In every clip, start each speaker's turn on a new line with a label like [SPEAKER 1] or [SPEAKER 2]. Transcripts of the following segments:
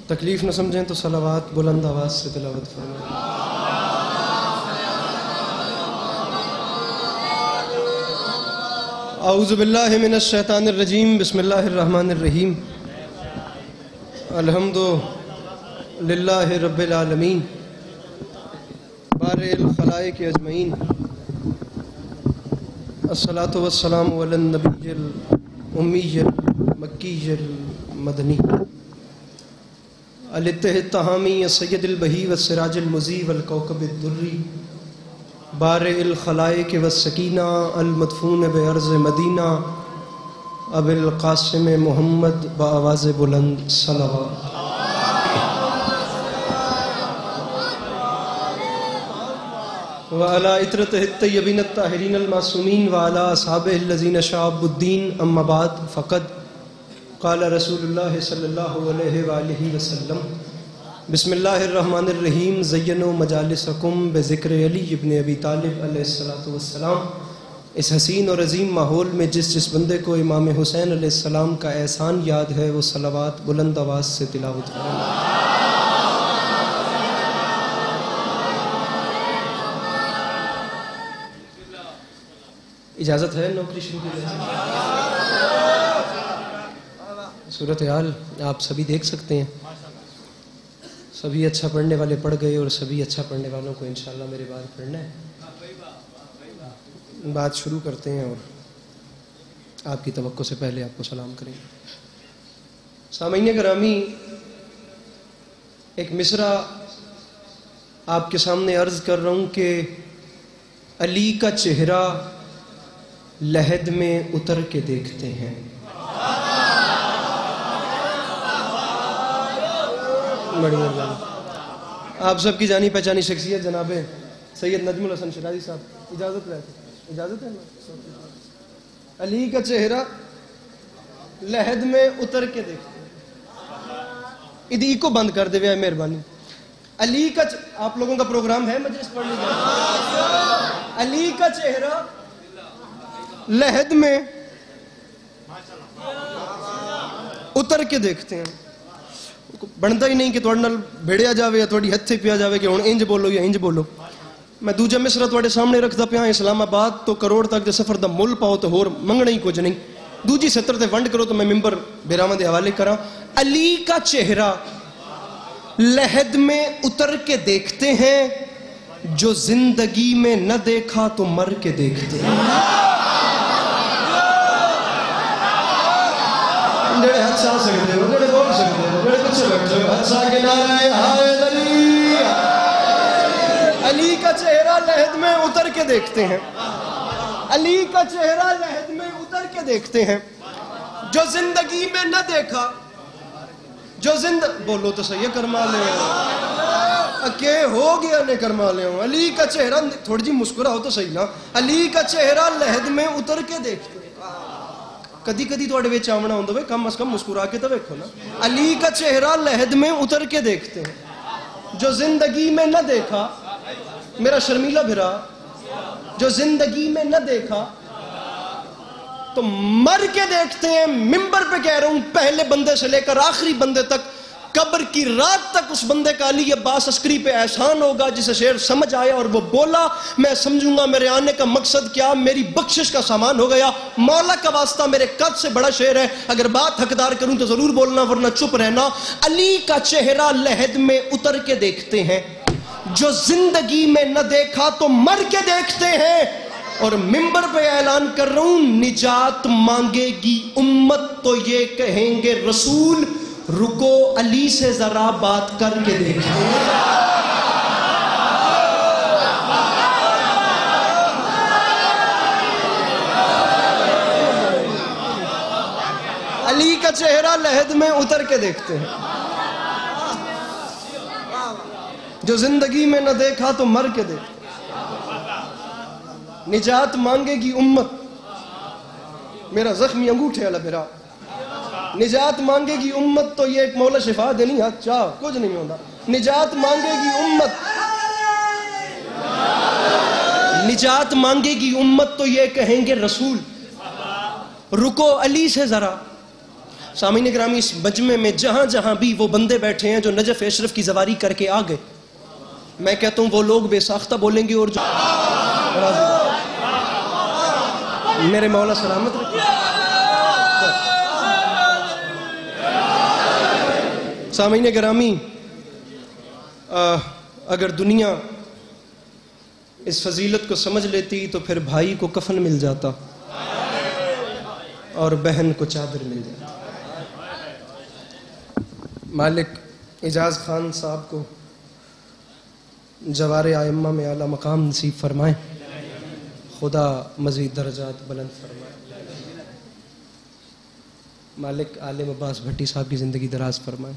[SPEAKER 1] تکلیف نہ سمجھیں تو صلوات بلند آواز سے تلاوت فرمائیں۔ اعوذ باللہ من الشیطان الرجیم، بسم اللہ الرحمن الرحیم۔ الحمد للہ رب العالمین بارئ الخلائق اجمعین، الصلاۃ والسلام علی النبی الامی المکی المدنی الاتح التہامی السید البہی والسراج المضیء والکوکب الدری بارئ الخلائق والسکینہ المدفون بارض مدینہ ابی القاسم محمد بآواز بلند صلوات۔ وعلی اطرتہ الطیبین الطاہرین المعصومین وعلی اصحابہ الذین شعبوا الدین، اما بعد فقد قال رسول اللہ صلی اللہ علیہ وآلہ وسلم، بسم اللہ الرحمن الرحیم، زینوا مجالسکم بذکر علی ابن ابی طالب علیہ السلام۔ اس حسین اور عظیم ماحول میں جس بندے کو امام حسین علیہ السلام کا احسان یاد ہے وہ صلوات بلند آواز سے تلاوت کریں۔ اجازت ہے نوکری شروع کی جائے؟ صورتحال آپ سبھی دیکھ سکتے ہیں، سبھی اچھا پڑھنے والے پڑھ گئے اور سبھی اچھا پڑھنے والوں کو انشاءاللہ میرے بعد پڑھنا ہے۔ بات شروع کرتے ہیں اور آپ کی توقع سے پہلے آپ کو سلام کریں گے۔ سامعین گرامی، ایک مصرع آپ کے سامنے عرض کر رہا ہوں کہ علی کا چہرہ لحد میں اتر کے دیکھتے ہیں۔ بڑی مہربانی۔ آپ سب کی جانی پہچانی شخصیت جناب سید نجم الحسن شیرازی صاحب، اجازت اجازت ہے؟ علی کا چہرہ لحد میں اتر کے دیکھتے ہیں۔ ادھی کو بند کر دے، مہربانی۔ علی کا آپ لوگوں کا پروگرام ہے مجلس پڑھنے کا؟ علی کا چہرہ لحد میں اتر کے دیکھتے ہیں۔ بنتا ہی نہیں کہ تھوڑے نال بھیڑیا جاوے یا تھوڑی ہتھے پیا جاوے کہ ہن انج بولو یا انج بولو۔ میں دوجا مصرع تھوڑے سامنے رکھدا پیا، اسلام آباد تو کروڑ تک دے سفر دا مل پاؤ تو ہور منگنا ہی کچھ نہیں، دوجی سطر تے ونڈ کرو تو میں ممبر بیراواں دے حوالے کراں۔ علی کا چہرہ لحد میں اتر کے دیکھتے ہیں، جو زندگی میں نہ دیکھا تو مر کے دیکھتے ہیں۔ جڑے ہاتھ سا سکتے ہو، جڑے بول سکتے ہو، جڑے کچھ بیٹھے ہو، ہاتھ سا کے نعرہ حیدری۔ علی کا چہرہ لحد میں اتر کے دیکھتے ہیں، علی کا چہرہ لحد میں اتر کے دیکھتے ہیں، جو زندگی میں نہ دیکھا، جو بولو تو صحیح کرما لے اکے ہو گیا نے کرما لے ہوں۔ علی کا چہرہ، تھوڑی جی مسکرا ہو تو صحیح نا، علی کا چہرہ لحد میں اتر کے دیکھتے ہیں۔ کدی کدی تھوڑے وچ آونا ہوندا وے، کم از کم مسکرا کے تو ویکھو نا۔ علی کا چہرہ لحد میں اتر کے دیکھتے ہیں، جو زندگی میں نہ دیکھا، میرا شرمیلا بھرا، جو زندگی میں نہ دیکھا تو مر کے دیکھتے ہیں۔ ممبر پہ کہہ رہا ہوں، پہلے بندے سے لے کر آخری بندے تک، قبر کی رات تک اس بندے کا علی عباس عسکری پہ احسان ہوگا جسے شعر سمجھ آیا اور وہ بولا، میں سمجھوں گا میرے آنے کا مقصد کیا، میری بخشش کا سامان ہو گیا، مولا کا واسطہ میرے قد سے بڑا شعر ہے، اگر بات حقدار کروں تو ضرور بولنا ورنہ چپ رہنا۔ علی کا چہرہ لحد میں اتر کے دیکھتے ہیں، جو زندگی میں نہ دیکھا تو مر کے دیکھتے ہیں۔ اور ممبر پہ اعلان کر رہا ہوں، نجات مانگے گی امت تو یہ کہیں گے رسول، رکو علی سے ذرا بات کر کے دیکھتے ہیں۔ علی کا چہرہ لحد میں اتر کے دیکھتے ہیں، جو زندگی میں نہ دیکھا تو مر کے دیکھتے ہیں۔ نجات مانگے گی امت، میرا زخمی انگوٹھے والا بھرا، نجات مانگے گی امت تو یہ ایک مولا شفا دینی ہاتھ چاہ کچھ نہیں ہوتا۔ نجات مانگے گی امت، نجات مانگے گی امت تو یہ کہیں گے رسول، رکو علی سے ذرا سامعین گرامی اس مجمع میں جہاں جہاں بھی وہ بندے بیٹھے ہیں جو نجف اشرف کی زواری کر کے آ گئے، میں کہتا ہوں وہ لوگ بے ساختہ بولیں گے اور جو میرے مولا سلامت رکھے۔ سامعین گرامی اگر دنیا اس فضیلت کو سمجھ لیتی تو پھر بھائی کو کفن مل جاتا اور بہن کو چادر مل جاتی۔ مالک اعجاز خان صاحب کو جوار ائمہ میں اعلیٰ مقام نصیب فرمائیں، خدا مزید درجات بلند فرمائے۔ مالک عالم عباس بھٹی صاحب کی زندگی دراز فرمائے،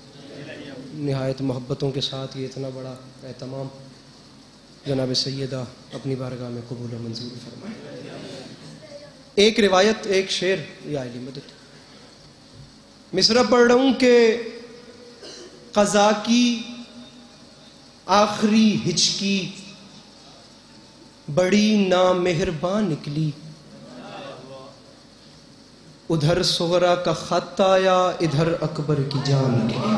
[SPEAKER 1] نہایت محبتوں کے ساتھ یہ اتنا بڑا اہتمام جناب سیدہ اپنی بارگاہ میں قبول و منظور فرمائے۔ ایک روایت، ایک شعر، یا علی مدد، مصرع پڑھ رہا ہوں کہ قضا کی آخری ہچکی بڑی نامہربان نکلی، ادھر صغرا کا خط آیا ادھر اکبر کی جان نکلی۔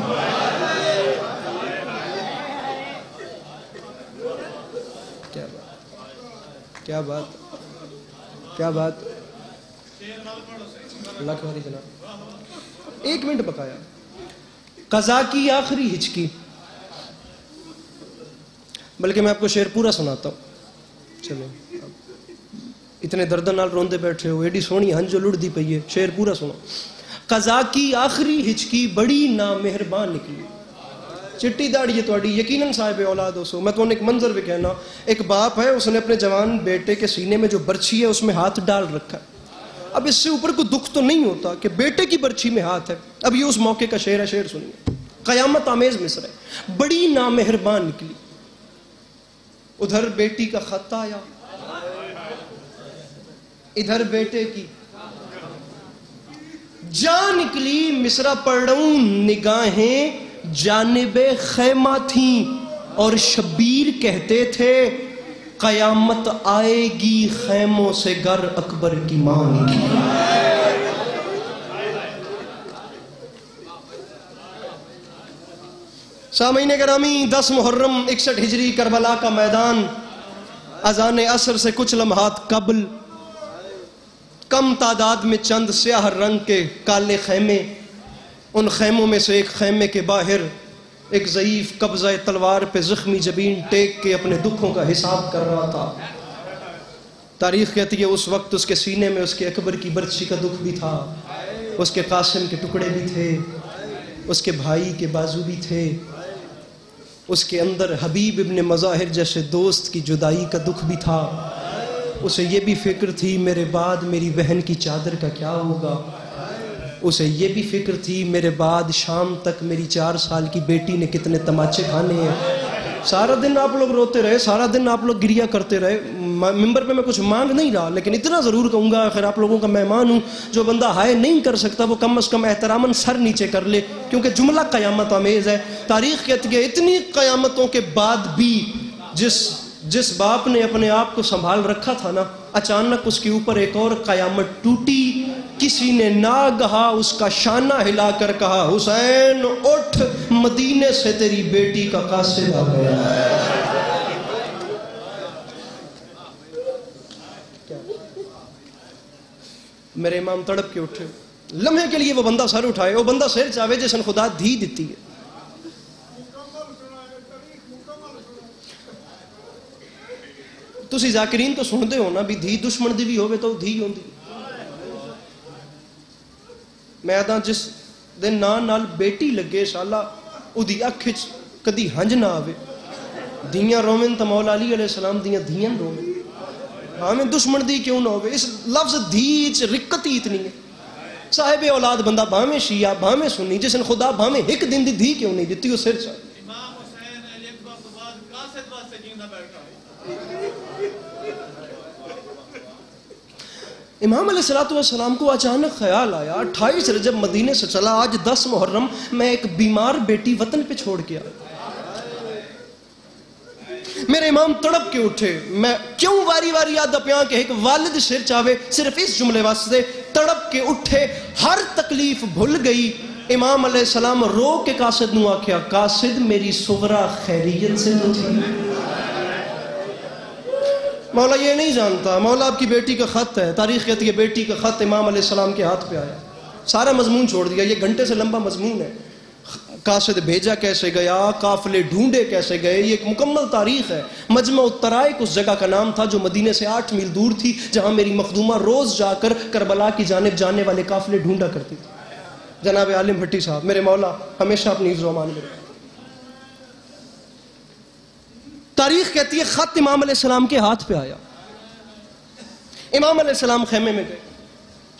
[SPEAKER 1] کیا بات، کیا بات، اللہ کے والی جناب، ایک منٹ بقایا۔ قضا کی آخری ہچکی، بلکہ میں آپ کو شعر پورا سناتا ہوں، چلو اتنے دردنال روندے بیٹھے ہو، ایڈی سونی ہن جو لڑ دی پئی ہے، شعر پورا سنو۔ قضا کی آخری ہچکی بڑی نامہربان نکلی، چٹی داڑھی ہے تواڈی، یقیناً صاحب اولاد ہو سو۔ میں تو ایک منظر بھی کہنا، ایک باپ ہے، اس نے اپنے جوان بیٹے کے سینے میں جو برچھی ہے اس میں ہاتھ ڈال رکھا ہے۔ اب اس سے اوپر کوئی دکھ تو نہیں ہوتا کہ بیٹے کی برچھی میں ہاتھ ہے۔ اب یہ اس موقع کا شعر ہے، شعر سنیے، قیامت آمیز مصرع ہے۔ بڑی نامہربان نکلی، ادھر بیٹی کا خط آیا ادھر بیٹے کی جان نکلی۔ مصرع پڑھ رہا ہوں، نگاہیں جانب خیمہ تھیں اور شبیر کہتے تھے قیامت آئے گی خیموں سے گر اکبر کی ماں نکلی۔ سامعین گرامی 10 محرم 61 ہجری کربلا کا میدان، اذان عصر سے کچھ لمحات قبل کم تعداد میں چند سیاہ رنگ کے کالے خیمے، ان خیموں میں سے ایک خیمے کے باہر ایک ضعیف قبضہ تلوار پہ زخمی جبین ٹیک کے اپنے دکھوں کا حساب کر رہا تھا۔ تاریخ کہتی ہے اس وقت اس کے سینے میں اس کے اکبر کی برچھی کا دکھ بھی تھا، اس کے قاسم کے ٹکڑے بھی تھے، اس کے بھائی کے بازو بھی تھے، اس کے اندر حبیب ابن مظاہر جیسے دوست کی جدائی کا دکھ بھی تھا۔ اسے یہ بھی فکر تھی میرے بعد میری بہن کی چادر کا کیا ہوگا، اسے یہ بھی فکر تھی میرے بعد شام تک میری 4 سال کی بیٹی نے کتنے تماچے کھانے ہیں۔ سارا دن آپ لوگ روتے رہے، سارا دن آپ لوگ گریا کرتے رہے، ممبر پہ میں کچھ مانگ نہیں رہا، لیکن اتنا ضرور کہوں گا، آخر آپ لوگوں کا مہمان ہوں، جو بندہ ہائے نہیں کر سکتا وہ کم از کم احتراماً سر نیچے کر لے، کیونکہ جملہ قیامت آمیز ہے۔ تاریخ کہتی ہے اتنی قیامتوں کے بعد بھی جس باپ نے اپنے آپ کو سنبھال رکھا تھا نا، اچانک اس کے اوپر ایک اور قیامت ٹوٹی۔ کسی نے ناگہا اس کا شانہ ہلا کر کہا، حسین اٹھ، مدینے سے تیری بیٹی کا قاصد آ گیا ہے۔ میرے امام تڑپ کے اٹھے، لمحے کے لیے وہ بندہ سر اٹھائے، وہ بندہ سر چاہے جسن خدا دھی دیتی ہے۔ تسی ذاکرین تو سنتے ہو نا بھی دھی دشمن دی بھی ہوئے تو دھی ہوندی۔ میں آدھا جس دن نال بیٹی لگے شالا ادھی اکھ وچ کدی ہنج نہ آوے، دھیاں رومن تا مولا علی علیہ السلام دیاں دھیاں رومن، ہمیں دشمن دی کیوں نہ ہوئے۔ اس لفظ دھی وچ رکت ہی اتنی ہے۔ صاحب اولاد بندہ بھاویں شیعہ بھاویں سنی، جس نے خدا بھاویں ایک دن دی دھی کیوں نہیں دیتی، وہ سر چاہے۔ امام علیہ السلام کو اچانک خیال آیا 28 رجب مدینے سے چلا، آج 10 محرم میں ایک بیمار بیٹی وطن پہ چھوڑ کے آیا، میرے امام تڑپ کے اٹھے. میں کیوں واری واری یاد پیاں کہ ایک والد سر چاہے صرف اس جملے واسطے تڑپ کے اٹھے. ہر تکلیف بھول گئی. امام علیہ السلام رو کے قاصد نو آکھیا قاصد میری صغرا خیریت سے تو تھی. مولا یہ نہیں جانتا مولا آپ کی بیٹی کا خط ہے. تاریخ کہتی ہے بیٹی کا خط امام علیہ السلام کے ہاتھ پہ آیا. سارا مضمون چھوڑ دیا, یہ گھنٹے سے لمبا مضمون ہے. قاصد بھیجا کیسے گیا, قافلے ڈھونڈے کیسے گئے, یہ ایک مکمل تاریخ ہے. مجمع الطرائق اس جگہ کا نام تھا جو مدینے سے 8 میل دور تھی, جہاں میری مخدومہ روز جا کر کربلا کی جانب جانے والے قافلے ڈھونڈا کرتی تھی. جناب عالم بھٹی صاحب میرے مولا ہمیشہ اپنی حفظ و امان میں رکھیں. تاریخ کہتی ہے خط امام علیہ السلام کے ہاتھ پہ آیا. امام علیہ السلام خیمے میں گئے,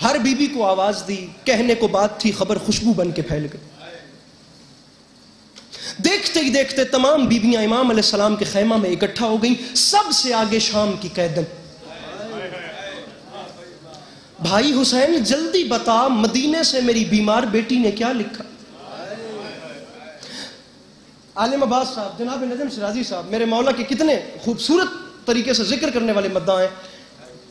[SPEAKER 1] ہر بی بی کو آواز دی, کہنے کو بات تھی, خبر خوشبو بن کے پھیل گئی. دیکھتے ہی دیکھتے تمام بیویاں امام علیہ السلام کے خیمہ میں اکٹھا ہو گئیں. سب سے آگے شام کی قیدن. بھائی حسین جلدی بتا مدینے سے میری بیمار بیٹی نے کیا لکھا. عالم عباس صاحب, جناب نجم شرازی صاحب میرے مولا کے کتنے خوبصورت طریقے سے ذکر کرنے والے مداح ہیں.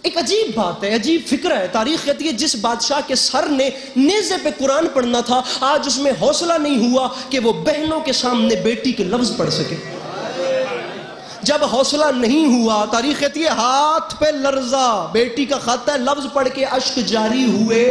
[SPEAKER 1] ایک عجیب بات ہے, عجیب فکر ہے. تاریخ کہتی ہے جس بادشاہ کے سر نے نیزے پہ قرآن پڑھنا تھا, آج اس میں حوصلہ نہیں ہوا کہ وہ بہنوں کے سامنے بیٹی کے لفظ پڑھ سکے. جب حوصلہ نہیں ہوا, تاریخ کہتی ہے ہاتھ پہ لرزا, بیٹی کا خط ہے, لفظ پڑھ کے اشک جاری ہوئے.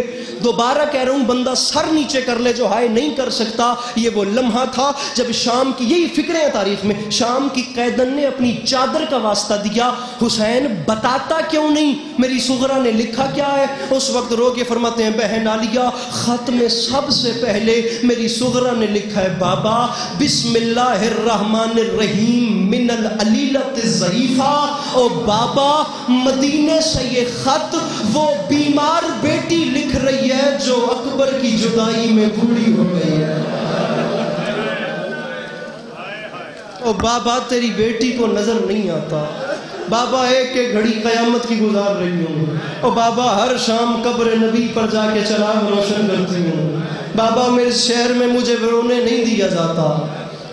[SPEAKER 1] دوبارہ کہہ رہا ہوں بندہ سر نیچے کر لے جو ہائے نہیں کر سکتا. یہ وہ لمحہ تھا جب شام کی, یہی فکریں ہیں تاریخ میں, شام کی قیدن نے اپنی چادر کا واسطہ دیا, حسین بتاتا کیوں نہیں میری صغرا نے لکھا کیا ہے. اس وقت رو کے فرماتے ہیں بہن عالیہ خط میں سب سے پہلے میری صغرا نے لکھا ہے بابا بسم اللہ الرحمن الرحیم من العلیلۃ الضعیفہ. او بابا مدینے سے یہ خط وہ بیمار بیٹی لکھ رہی ہے جو اکبر کی جدائی میں بوڑھی ہو گئی ہے. او بابا تیری بیٹی کو نظر نہیں آتا, بابا ایک ایک گھڑی قیامت کی گزار رہی ہوں. او بابا ہر شام قبر نبی پر جا کے چراغ روشن کرتی ہوں. بابا میرے شہر میں مجھے رونے نہیں دیا جاتا.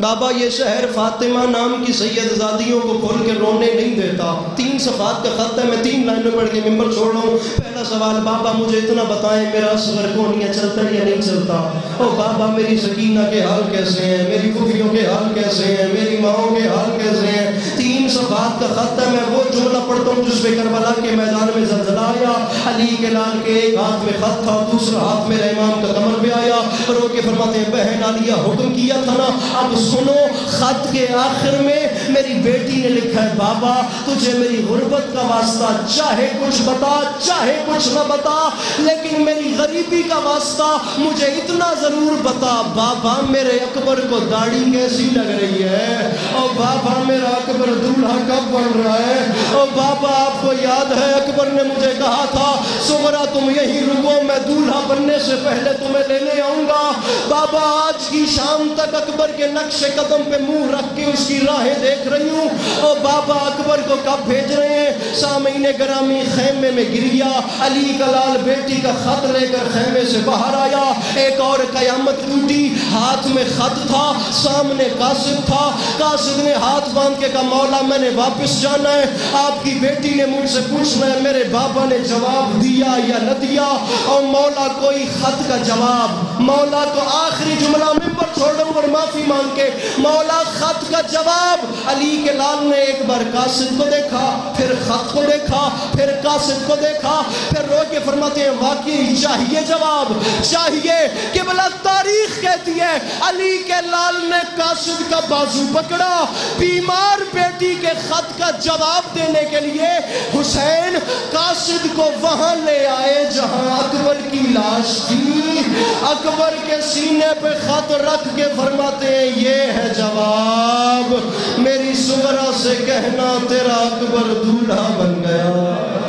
[SPEAKER 1] بابا یہ شہر فاطمہ نام کی سید زادیوں کو کھول کے رونے نہیں دیتا. 3 صفحات کا خط ہے, میں 3 لائنوں پڑھ کے ممبر چھوڑ رہا ہوں. پہلا سوال بابا مجھے اتنا بتائیں میرا اصغر کونیا چلتا ہے یا نہیں چلتا. او بابا میری سکینہ کے حال کیسے ہیں, میری پھوپھیوں کے حال کیسے ہیں, میری ماؤں کے حال کیسے ہیں. 3 صفحات کا خط ہے, میں وہ جملہ پڑھتا ہوں جس پہ کربلا کے میدان میں زلزلہ آیا. علی کے لال کے ایک ہاتھ میں خط تھا, دوسرا ہاتھ میرے امام کا کمر پہ آیا. رو کے فرماتے ہیں بہن عالیہ حکم کیا تھا نا, اب سنو خط کے آخر میں میری بیٹی نے لکھا ہے بابا تجھے میری غربت کا واسطہ چاہے کچھ بتا چاہے کچھ نہ بتا, لیکن میری غریبی کا واسطہ مجھے اتنا ضرور بتا بابا میرے اکبر کو داڑھی کیسی لگ رہی ہے. او بابا میرا اکبر دولہا کب بن رہا ہے. او بابا آپ کو یاد ہے اکبر نے مجھے کہا تھا صغرا تم یہی رکو, میں دولہا بننے سے پہلے تمہیں لینے آؤں گا. بابا آج کی شام تک اکبر کے نقش قدم پہ منہ رکھ کے اس کی راہیں دیکھ رہی ہوں. او بابا اکبر کو کب بھیج رہے ہیں. سامعین گرامی خیمے میں گر گیا. علی کا لال بیٹی کا خط لے کر خیمے سے باہر آیا. ایک اور قیامت ٹوٹی. ہاتھ میں خط تھا, سامنے قاصد تھا. قاصد نے ہاتھ باندھ کے کہا مولا میں نے واپس جانا ہے, آپ کی بیٹی نے مجھ سے پوچھنا ہے میرے بابا نے جواب دیا یا نہ دیا. اور مولا کوئی خط کا جواب, مولا کو آخری جملہ ممبر چھوڑوں اور معافی مانگ کے مولا خط کا جواب. علی کے لال نے ایک بار قاصد کو دیکھا, پھر خط کو دیکھا, پھر قاصد کو دیکھا, پھر رو کے فرماتے ہیں واقعی چاہیے جواب چاہیے. کہ بلا تاریخ کہتی ہے علی کے لال نے قاصد کا بازو پکڑا بیمار بیٹی کے خط کا جواب دینے کے لیے. حسین قاصد کو وہاں لے آئے جہاں اکبر کی لاش تھی. اکبر کے سینے پہ خط رکھ کے فرماتے ہیں یہ ہے جواب, میری صغرا سے کہنا تیرا اکبر دولہا بن گیا.